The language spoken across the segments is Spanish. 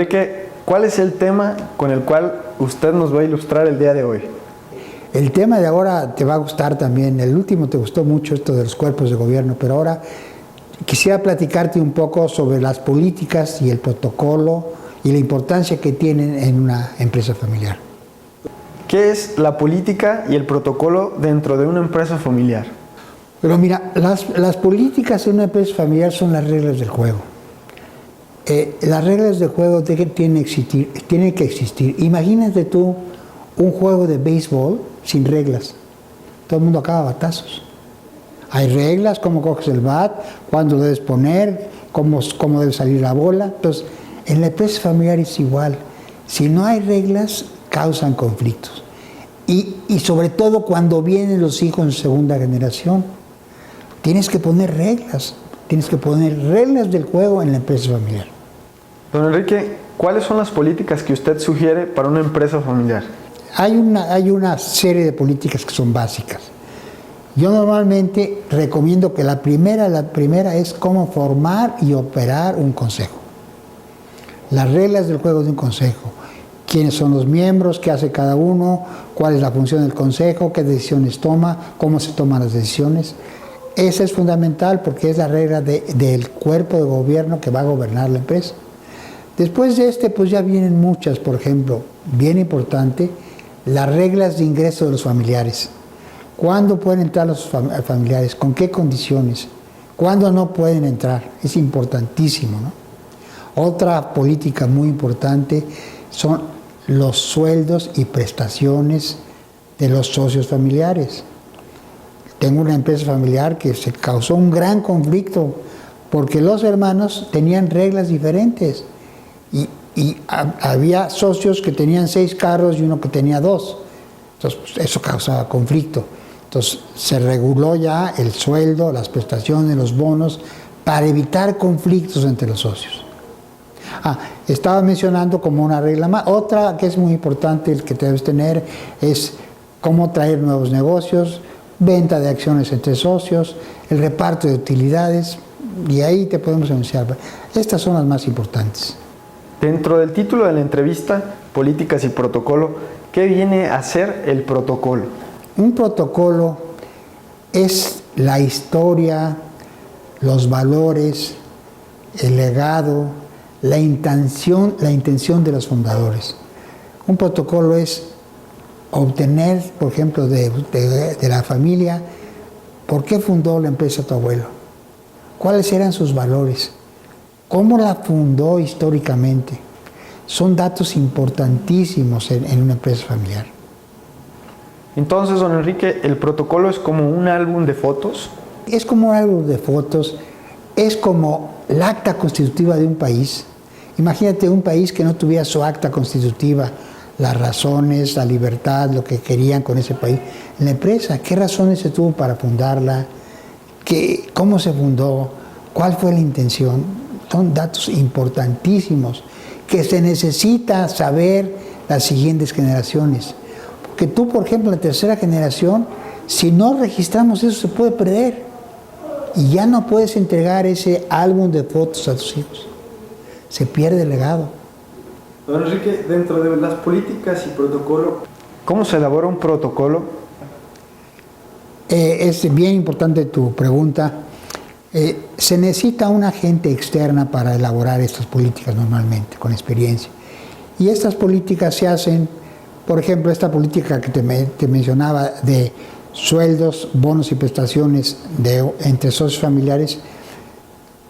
Enrique, ¿cuál es el tema con el cual usted nos va a ilustrar el día de hoy? El tema de ahora te va a gustar también. El último te gustó mucho, esto de los cuerpos de gobierno, pero ahora quisiera platicarte un poco sobre las políticas y el protocolo y la importancia que tienen en una empresa familiar. ¿Qué es la política y el protocolo dentro de una empresa familiar? Pero mira, las políticas en una empresa familiar son las reglas del juego. Las reglas del juego tienen que existir. Imagínate tú un juego de béisbol sin reglas. Todo el mundo acaba a batazos. Hay reglas, cómo coges el bat, cuándo debes poner, cómo debe salir la bola. Entonces, en la empresa familiar es igual. Si no hay reglas, causan conflictos. Y sobre todo cuando vienen los hijos en segunda generación, tienes que poner reglas. Tienes que poner reglas del juego en la empresa familiar. Don Enrique, ¿cuáles son las políticas que usted sugiere para una empresa familiar? Hay una serie de políticas que son básicas. Yo normalmente recomiendo que la primera es cómo formar y operar un consejo. Las reglas del juego de un consejo. Quiénes son los miembros, qué hace cada uno, cuál es la función del consejo, qué decisiones toma, cómo se toman las decisiones. Esa es fundamental porque es la regla del cuerpo de gobierno que va a gobernar la empresa. Después de pues ya vienen muchas, por ejemplo, bien importante, las reglas de ingreso de los familiares. ¿Cuándo pueden entrar los familiares? ¿Con qué condiciones? ¿Cuándo no pueden entrar? Es importantísimo, ¿no? Otra política muy importante son los sueldos y prestaciones de los socios familiares. Tengo una empresa familiar que se causó un gran conflicto porque los hermanos tenían reglas diferentes y había socios que tenían 6 carros y uno que tenía 2. Entonces, pues, eso causaba conflicto. Entonces, se reguló ya el sueldo, las prestaciones, los bonos, para evitar conflictos entre los socios. Estaba mencionando como una regla más. Otra que es muy importante, el que debes tener, es cómo traer nuevos negocios, venta de acciones entre socios, el reparto de utilidades, y ahí te podemos anunciar. Estas son las más importantes. Dentro del título de la entrevista, Políticas y Protocolo, ¿qué viene a ser el protocolo? Un protocolo es la historia, los valores, el legado, la intención de los fundadores. Un protocolo es obtener, por ejemplo, de la familia, ¿por qué fundó la empresa tu abuelo? ¿Cuáles eran sus valores? ¿Cómo la fundó históricamente? Son datos importantísimos en una empresa familiar. Entonces, don Enrique, ¿el protocolo es como un álbum de fotos? Es como un álbum de fotos, es como el acta constitutiva de un país. Imagínate un país que no tuviera su acta constitutiva, las razones, la libertad, lo que querían con ese país. La empresa, ¿qué razones se tuvo para fundarla? ¿Cómo se fundó? ¿Cuál fue la intención? Son datos importantísimos que se necesita saber las siguientes generaciones. Porque tú, por ejemplo, la tercera generación, si no registramos eso, se puede perder. Y ya no puedes entregar ese álbum de fotos a tus hijos. Se pierde el legado. Don Enrique, dentro de las políticas y protocolo, ¿cómo se elabora un protocolo? Es bien importante tu pregunta. Se necesita un agente externa para elaborar estas políticas normalmente, con experiencia. Y estas políticas se hacen, por ejemplo, esta política que te mencionaba de sueldos, bonos y prestaciones entre socios familiares,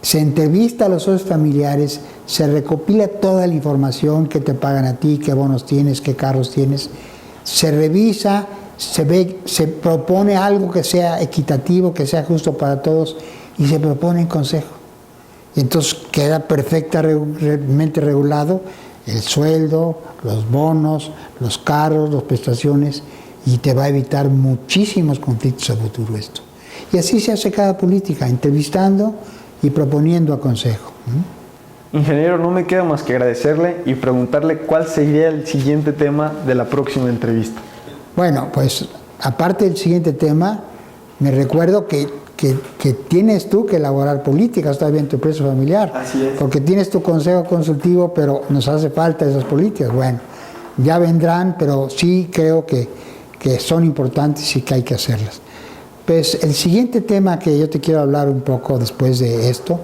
se entrevista a los socios familiares, se recopila toda la información que te pagan a ti, qué bonos tienes, qué carros tienes, se revisa, se propone algo que sea equitativo, que sea justo para todos, y se propone en consejo. Y entonces queda perfectamente regulado el sueldo, los bonos, los carros, las prestaciones, y te va a evitar muchísimos conflictos a futuro esto. Y así se hace cada política, entrevistando y proponiendo a consejo. Ingeniero, no me queda más que agradecerle y preguntarle cuál sería el siguiente tema de la próxima entrevista. Bueno, pues aparte del siguiente tema, me recuerdo que que tienes tú que elaborar políticas todavía en tu empresa familiar. Así es. Porque tienes tu consejo consultivo, pero nos hace falta esas políticas. Bueno, ya vendrán, pero sí creo que son importantes y que hay que hacerlas. Pues el siguiente tema que yo te quiero hablar un poco después de esto,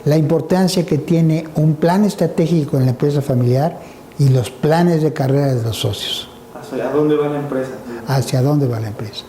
la importancia que tiene un plan estratégico en la empresa familiar y los planes de carrera de los socios. ¿Hacia dónde va la empresa? ¿Hacia dónde va la empresa?